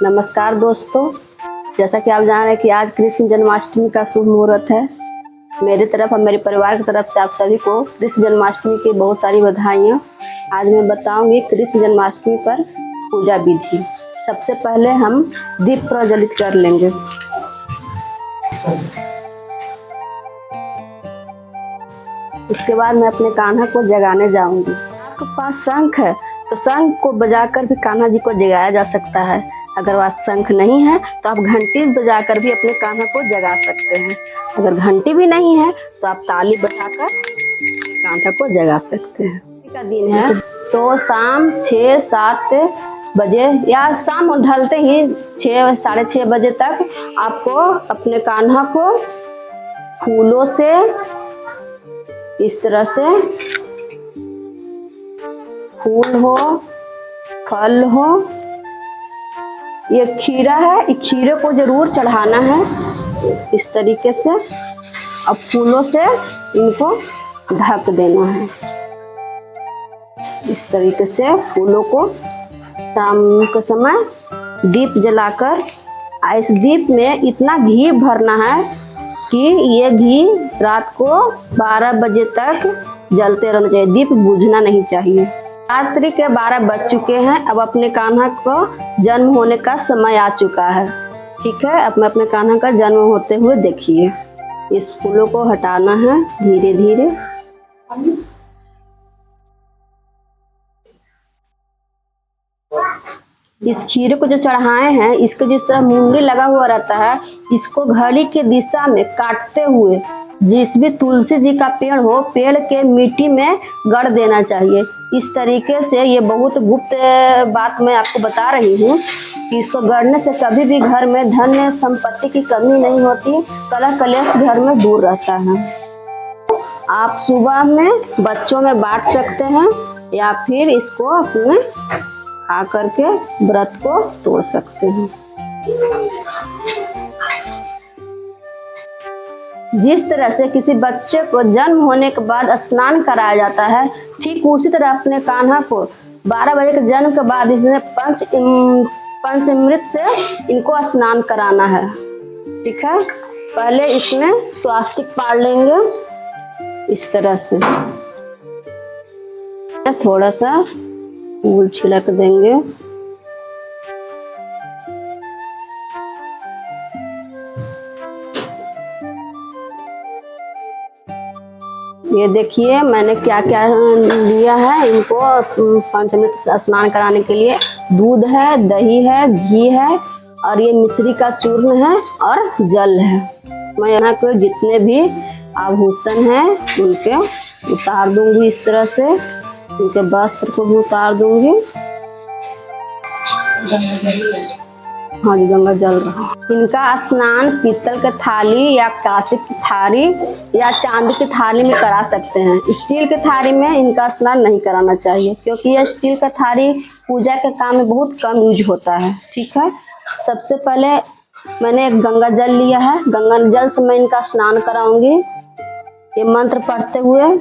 नमस्कार दोस्तों, जैसा कि आप जान रहे हैं कि आज कृष्ण जन्माष्टमी का शुभ मुहूर्त है। मेरी तरफ और मेरे परिवार की तरफ से आप सभी को कृष्ण जन्माष्टमी की बहुत सारी बधाइयाँ। आज मैं बताऊंगी कृष्ण जन्माष्टमी पर पूजा विधि। सबसे पहले हम दीप प्रज्वलित कर लेंगे। उसके बाद मैं अपने कान्हा को जगाने जाऊंगी। आपके पास शंख है तो शंख को बजाकर भी कान्हा जी को जगाया जा सकता है। अगर वह शंख नहीं है तो आप घंटी बजाकर भी अपने कान्हा को जगा सकते हैं। अगर घंटी भी नहीं है तो आप ताली बजाकर कान्हा को जगा सकते हैं। का दिन है तो शाम 6-7 बजे या शाम ढलते ही 6-6:30 बजे तक आपको अपने कान्हा को फूलों से इस तरह से फूल हो, फल हो, ये खीरा है, इस खीरे को जरूर चढ़ाना है इस तरीके से। अब फूलों से इनको ढक देना है। इस तरीके से फूलों को शाम के समय दीप जलाकर इस दीप में इतना घी भरना है कि ये घी रात को 12 बजे तक जलते रहना चाहिए। दीप बुझना नहीं चाहिए। रात्रि के 12 बज चुके हैं। अब अपने कान्हा को जन्म होने का समय आ चुका है। ठीक है, अब मैं अपने कान्हा का जन्म होते हुए देखिए। इस फूलों को हटाना है धीरे धीरे। इस खीरे को जो चढ़ाए हैं, इसके जिस तरह मुंडी लगा हुआ रहता है, इसको घड़ी के दिशा में काटते हुए जिस भी तुलसी जी का पेड़ हो, पेड़ के मिट्टी में गड़ देना चाहिए। इस तरीके से ये बहुत गुप्त बात मैं आपको बता रही हूँ कि इसको गड़ने से कभी भी घर में धन संपत्ति की कमी नहीं होती। कलह कलेश घर में दूर रहता है। आप सुबह में बच्चों में बांट सकते हैं या फिर इसको अपने खा करके व्रत को तोड़ सकते हैं। जिस तरह से किसी बच्चे को जन्म होने के बाद स्नान कराया जाता है, ठीक उसी तरह अपने कान्हा को 12 बजे के जन्म के बाद इसमें पंचामृत से इनको स्नान कराना है। ठीक है, पहले इसमें स्वास्तिक पाड़ लेंगे इस तरह से। थोड़ा सा फूल छिड़क देंगे। ये देखिए मैंने क्या क्या लिया है इनको पंचामृत स्नान कराने के लिए। दूध है, दही है, घी है और ये मिश्री का चूर्ण है और जल है। मैं यहाँ के जितने भी आभूषण हैं उनके उतार दूंगी इस तरह से। उनके वस्त्र को भी उतार दूंगी। हाँ जी, गंगा जल रहा। इनका स्नान पीतल के थाली या कांसे की थाली या चांदी की थाली में करा सकते हैं। स्टील के थाली में इनका स्नान नहीं कराना चाहिए, क्योंकि यह स्टील का थाली पूजा के काम में बहुत कम यूज होता है। ठीक है, सबसे पहले मैंने एक गंगा जल लिया है। गंगा जल से मैं इनका स्नान कराऊंगी। ये मंत्र पढ़ते हुए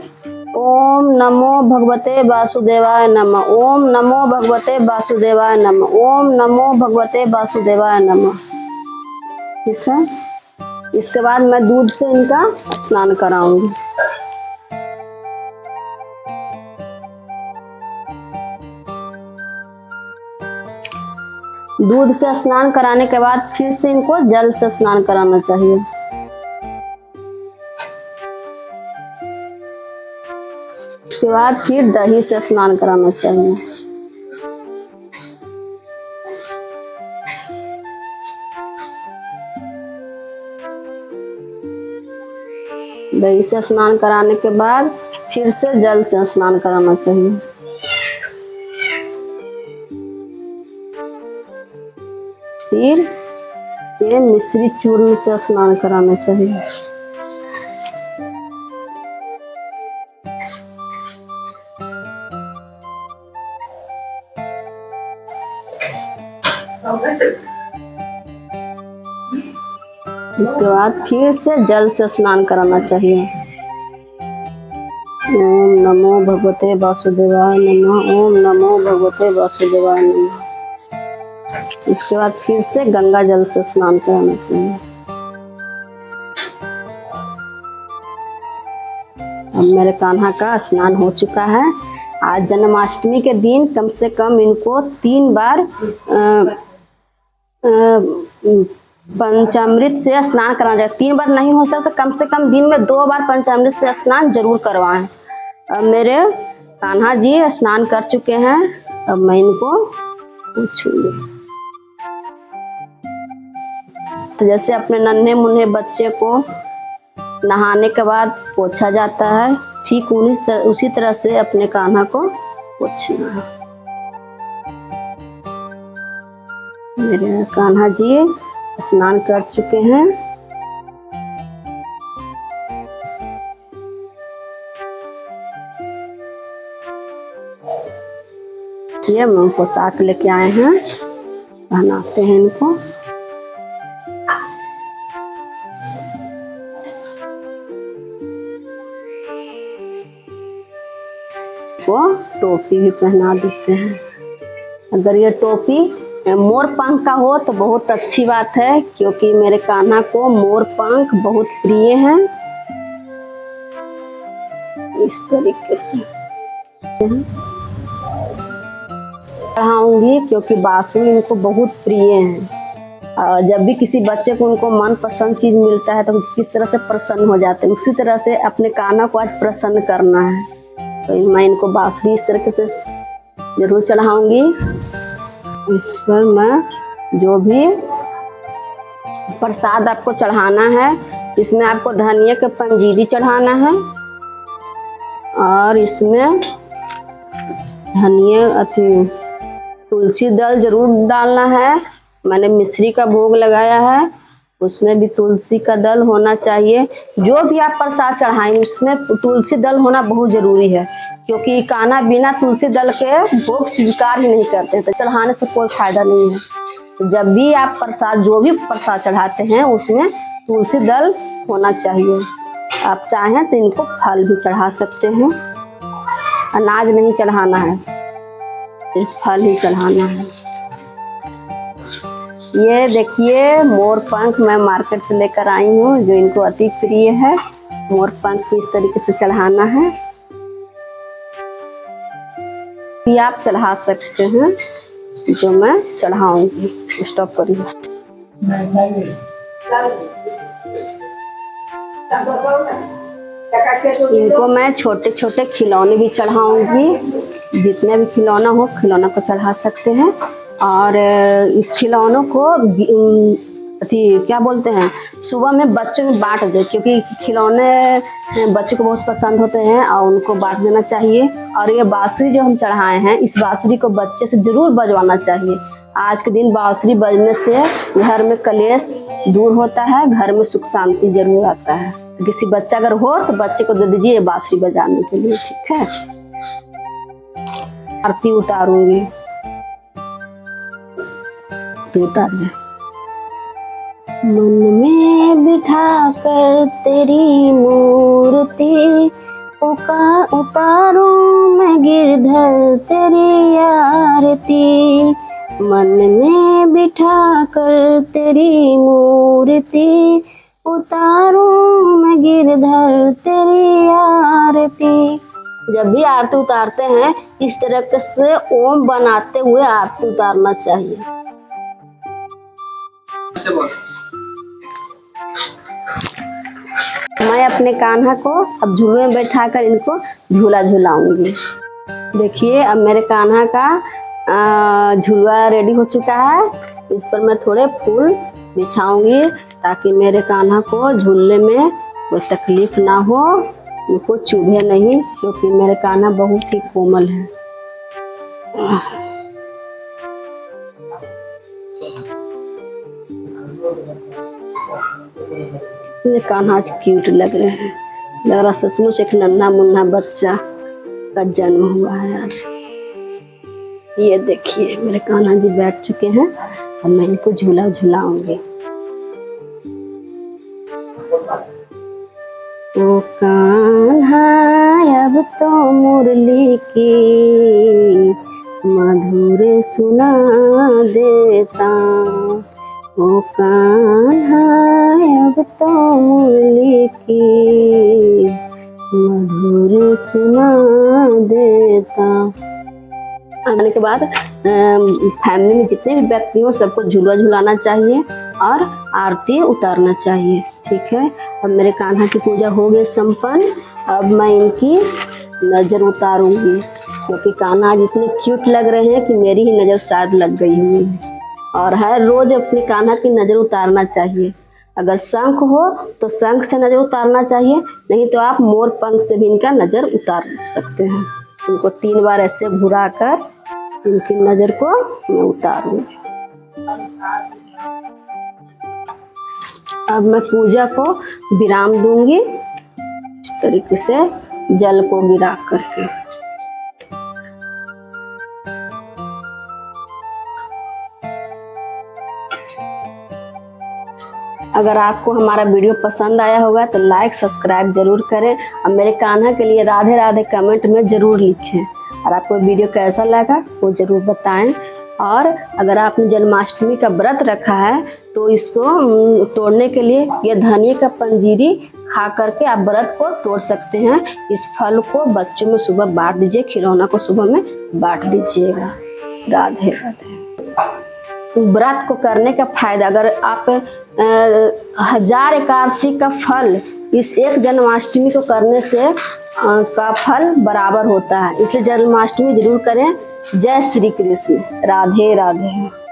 ओम नमो भगवते वासुदेवाय नमः, ओम नमो भगवते वासुदेवाय नमः, ओम नमो भगवते वासुदेवाय नमः। ठीक है, इसके बाद मैं दूध से इनका स्नान कराऊंगी। दूध से स्नान कराने के बाद फिर से इनको जल से स्नान कराना चाहिए। उसके बाद फिर दही से स्नान कराना चाहिए। दही से स्नान कराने के बाद फिर से जल से स्नान कराना चाहिए। फिर ये मिश्री चूर्ण से स्नान कराना चाहिए। उसके बाद फिर से जल से स्नान कराना चाहिए। ओम नमो भगवते वासुदेवाय नमः, ओम नमो भगवते वासुदेवाय नमः। उसके बाद फिर से गंगा जल से स्नान कराना चाहिए। अब मेरे कान्हा का स्नान हो चुका है। आज जन्माष्टमी के दिन कम से कम इनको 3 बार पंचामृत से स्नान कराना चाहिए। 3 बार नहीं हो सकता, कम से कम दिन में 2 बार पंचामृत से स्नान जरूर करवाएं। अब मेरे कान्हा जी स्नान कर चुके हैं। अब मैं इनको पूछूंगी, तो जैसे अपने नन्हे मुन्ने बच्चे को नहाने के बाद पोछा जाता है, ठीक उसी तरह से अपने कान्हा को पोछना है। मेरे कान्हा जी स्नान कर चुके हैं। ये हम पोशाक लेके आए हैं, पहनाते हैं इनको। वो टोपी भी पहना देते हैं। अगर ये टोपी मोर पंख का हो तो बहुत अच्छी बात है, क्योंकि मेरे कान्हा को मोर पंख बहुत प्रिय हैं। इस तरीके से पढ़ाऊंगी, क्योंकि बांसुरी इनको बहुत प्रिय है। जब भी किसी बच्चे को उनको मनपसंद चीज मिलता है तो किस तरह से प्रसन्न हो जाते हैं, उसी तरह से अपने कान्हा को आज प्रसन्न करना है। तो मैं इनको बांसुरी इस तरीके से जरूर चढ़ाऊंगी। इस पर मैं जो भी प्रसाद आपको चढ़ाना है, इसमें आपको धनिया के पंजीरी चढ़ाना है, और इसमें धनिया तुलसी दल जरूर डालना है। मैंने मिश्री का भोग लगाया है, उसमें भी तुलसी का दल होना चाहिए। जो भी आप प्रसाद चढ़ाएं उसमें तुलसी दल होना बहुत जरूरी है, क्योंकि कान्हा बिना तुलसी दल के भोग स्वीकार ही नहीं करते, तो चढ़ाने से कोई फायदा नहीं है। तो जब भी आप प्रसाद, जो भी प्रसाद चढ़ाते हैं उसमें तुलसी दल होना चाहिए। आप चाहें तो इनको फल भी चढ़ा सकते हैं, अनाज नहीं चढ़ाना है, सिर्फ फल ही चढ़ाना है। ये देखिए मोर पंख मैं मार्केट से लेकर आई हूँ, जो इनको अति प्रिय है। मोर पंख इस तरीके से चढ़ाना है। ये आप चढ़ा सकते हैं, जो मैं चढ़ाऊंगी। स्टॉप करिए। इनको मैं छोटे छोटे खिलौने भी चढ़ाऊंगी। जितने भी खिलौना हो, खिलौना को चढ़ा सकते हैं। और इस खिलौनों को क्या बोलते हैं, सुबह में बच्चों में बांट दे, क्योंकि खिलौने बच्चों को बहुत पसंद होते हैं और उनको बांट देना चाहिए। और ये बांसुरी जो हम चढ़ाए हैं, इस बांसुरी को बच्चे से जरूर बजवाना चाहिए। आज के दिन बांसुरी बजने से घर में कलेश दूर होता है, घर में सुख शांति जरूर आता है। तो किसी बच्चा अगर हो तो बच्चे को दे दीजिए बांसुरी बजाने के लिए, ठीक है। आरती उतारूंगी, उतारिए। मन में बिठा कर तेरी मूर्ति उतारूं मैं गिरधर तेरी आरती। मन में बिठा कर तेरी मूर्ति उतारूं मैं गिरधर तेरी आरती। जब भी आरती उतारते हैं इस तरह से ओम बनाते हुए आरती उतारना चाहिए। मैं अपने कान्हा को अब झूले में बैठाकर इनको झूला झूलाऊंगी। देखिए अब मेरे कान्हा का झूला रेडी हो चुका है। इस पर मैं थोड़े फूल बिछाऊंगी, ताकि मेरे कान्हा को झूलने में कोई तकलीफ ना हो, उनको चुभे नहीं, क्योंकि मेरे कान्हा बहुत ही कोमल है। ये कान्हा आज क्यूट लग रहे हैं, लग रहा सचमुच एक नन्हा मुन्ना बच्चा का जन्म हुआ है आज। ये देखिए मेरे कान्हा जी बैठ चुके हैं, अब मैं इनको झूला झूलाऊंगी। ओ कान्हा अब तो मुरली की मधुर सुना देता, ओ कान्हा अब तो मूली की मधुर सुना देता। आने के बाद फैमिली में जितने भी व्यक्ति हो सबको झूला झुलाना चाहिए और आरती उतारना चाहिए। ठीक है, अब मेरे कान्हा की पूजा हो गई संपन्न। अब मैं इनकी नज़र उतारूंगी, क्योंकि कान्हा आज इतने क्यूट लग रहे हैं कि मेरी ही नज़र शायद लग गई हुई है। और हर रोज अपने कान्हा की नज़र उतारना चाहिए। अगर शंख हो तो शंख से नज़र उतारना चाहिए, नहीं तो आप मोर पंख से भी इनका नज़र उतार सकते हैं। इनको 3 बार ऐसे घुरा कर इनकी नज़र को मैं उतारूंगी। अब मैं पूजा को विराम दूंगी इस तरीके से जल को गिरा करके। अगर आपको हमारा वीडियो पसंद आया होगा तो लाइक सब्सक्राइब जरूर करें और मेरे कान्हा के लिए राधे राधे कमेंट में जरूर लिखें। और आपको वीडियो कैसा लगा वो जरूर बताएं। और अगर आपने जन्माष्टमी का व्रत रखा है तो इसको तोड़ने के लिए ये धनिया का पंजीरी खा करके आप व्रत को तोड़ सकते हैं। इस फल को बच्चों में सुबह बांट दीजिए, खिलौना को सुबह में बांट दीजिएगा। राधे राधे। व्रत को करने का फायदा, अगर आप 1000 एकादशी का फल इस एक जन्माष्टमी को करने से का फल बराबर होता है, इसलिए जन्माष्टमी जरूर करें। जय श्री कृष्ण। राधे राधे।